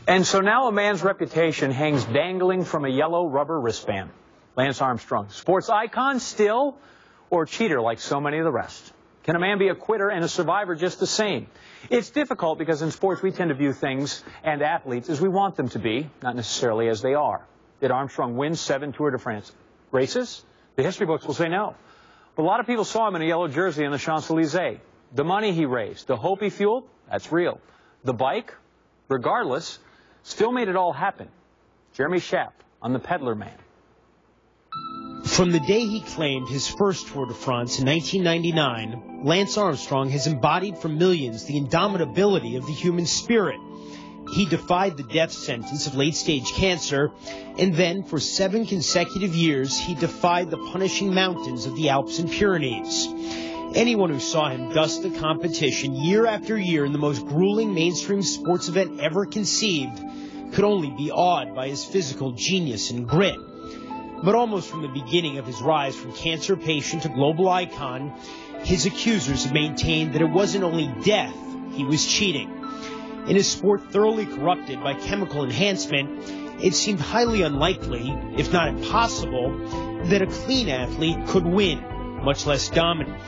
And so now a man's reputation hangs dangling from a yellow rubber wristband. Lance Armstrong, sports icon still, or cheater like so many of the rest? Can a man be a quitter and a survivor just the same? It's difficult because in sports we tend to view things and athletes as we want them to be, not necessarily as they are. Did Armstrong win 7 Tour de France races? The history books will say no. But a lot of people saw him in a yellow jersey in the Champs-Élysées. The money he raised, the hope he fueled, that's real. The bike, regardless, still made it all happen. Jeremy Schaap on The Peddler Man. From the day he claimed his first Tour de France in 1999, Lance Armstrong has embodied for millions the indomitability of the human spirit. He defied the death sentence of late-stage cancer, and then for 7 consecutive years, he defied the punishing mountains of the Alps and Pyrenees. Anyone who saw him dust the competition year after year in the most grueling mainstream sports event ever conceived could only be awed by his physical genius and grit. But almost from the beginning of his rise from cancer patient to global icon, his accusers have maintained that it wasn't only death he was cheating. In a sport thoroughly corrupted by chemical enhancement, it seemed highly unlikely, if not impossible, that a clean athlete could win, much less dominate.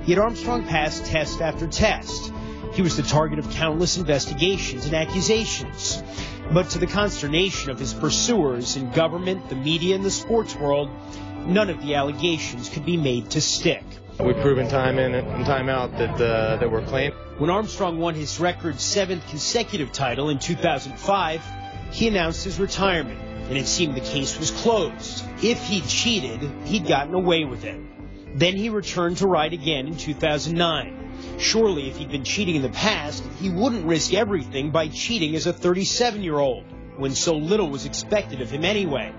Yet Armstrong passed test after test. He was the target of countless investigations and accusations. But to the consternation of his pursuers in government, the media, and the sports world, none of the allegations could be made to stick. We've proven time in and time out that we're clean. When Armstrong won his record 7th consecutive title in 2005, he announced his retirement, and it seemed the case was closed. If he'd cheated, he'd gotten away with it. Then he returned to ride again in 2009. Surely, if he'd been cheating in the past, he wouldn't risk everything by cheating as a 37-year-old, when so little was expected of him anyway.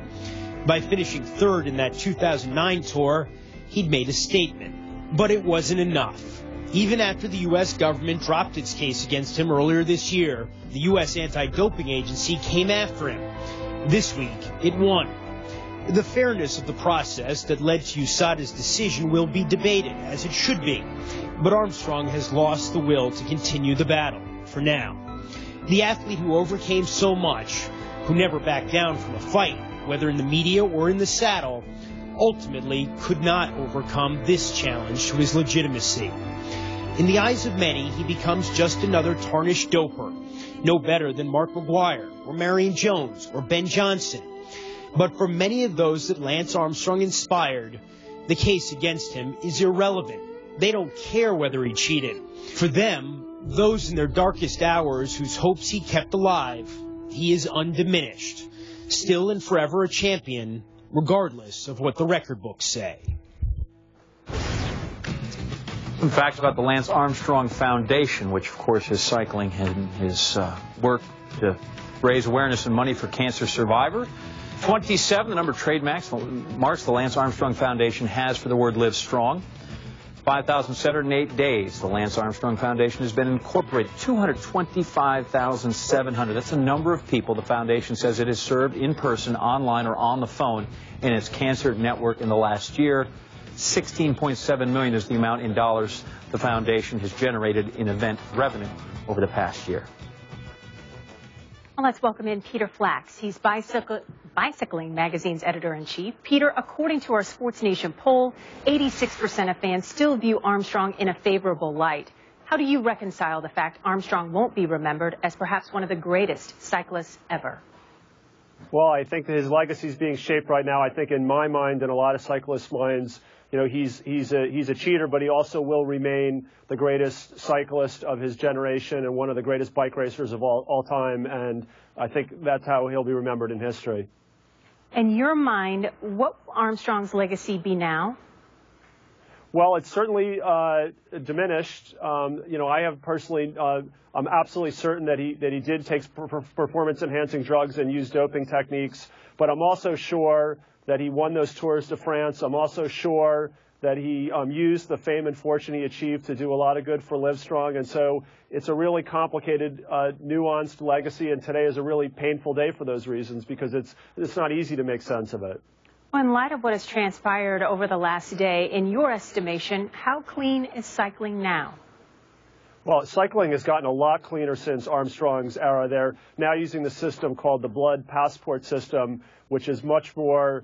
By finishing 3rd in that 2009 tour, he'd made a statement. But it wasn't enough. Even after the U.S. government dropped its case against him earlier this year, the U.S. anti-doping agency came after him. This week, it won. The fairness of the process that led to USADA's decision will be debated, as it should be. But Armstrong has lost the will to continue the battle, for now. The athlete who overcame so much, who never backed down from a fight, whether in the media or in the saddle, ultimately could not overcome this challenge to his legitimacy. In the eyes of many, he becomes just another tarnished doper, no better than Mark McGuire or Marion Jones or Ben Johnson. But for many of those that Lance Armstrong inspired, the case against him is irrelevant. They don't care whether he cheated. For them, those in their darkest hours whose hopes he kept alive, he is undiminished, still and forever a champion, regardless of what the record books say. Some facts about the Lance Armstrong Foundation, which of course is cycling his work to raise awareness and money for cancer survivors. 27, the number of trademarks the Lance Armstrong Foundation has for the word live strong. 5,708 days the Lance Armstrong Foundation has been incorporated. 225,700. That's the number of people the foundation says it has served in person, online, or on the phone in its cancer network in the last year. 16.7 million is the amount in dollars the foundation has generated in event revenue over the past year. Well, let's welcome in Peter Flax. He's Bicycling Magazine's editor-in-chief. Peter, according to our Sports Nation poll, 86% of fans still view Armstrong in a favorable light. How do you reconcile the fact Armstrong won't be remembered as perhaps one of the greatest cyclists ever? Well, I think that his legacy is being shaped right now. I think in my mind and a lot of cyclists' minds, you know, he's a cheater, but he also will remain the greatest cyclist of his generation and one of the greatest bike racers of all time. And I think that's how he'll be remembered in history. In your mind, what will Armstrong's legacy be now? Well, it's certainly diminished. You know, I have personally, I'm absolutely certain that he did take performance-enhancing drugs and use doping techniques. But I'm also sure that he won those Tours de France. I'm also sure that he used the fame and fortune he achieved to do a lot of good for Livestrong. And so it's a really complicated, nuanced legacy. And today is a really painful day for those reasons because it's not easy to make sense of it. Well, in light of what has transpired over the last day, in your estimation, how clean is cycling now? Well, cycling has gotten a lot cleaner since Armstrong's era. They're now using the system called the blood passport system, which is much more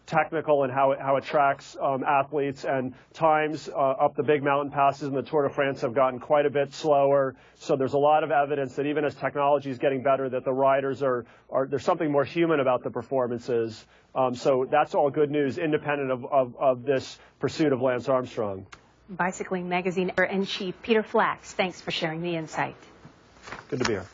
technical in how it tracks athletes, and times up the big mountain passes in the Tour de France have gotten quite a bit slower. So there's a lot of evidence that even as technology is getting better, that the riders there's something more human about the performances. So that's all good news, independent of this pursuit of Lance Armstrong. Bicycling Magazine editor-in-chief Peter Flax, thanks for sharing the insight. Good to be here.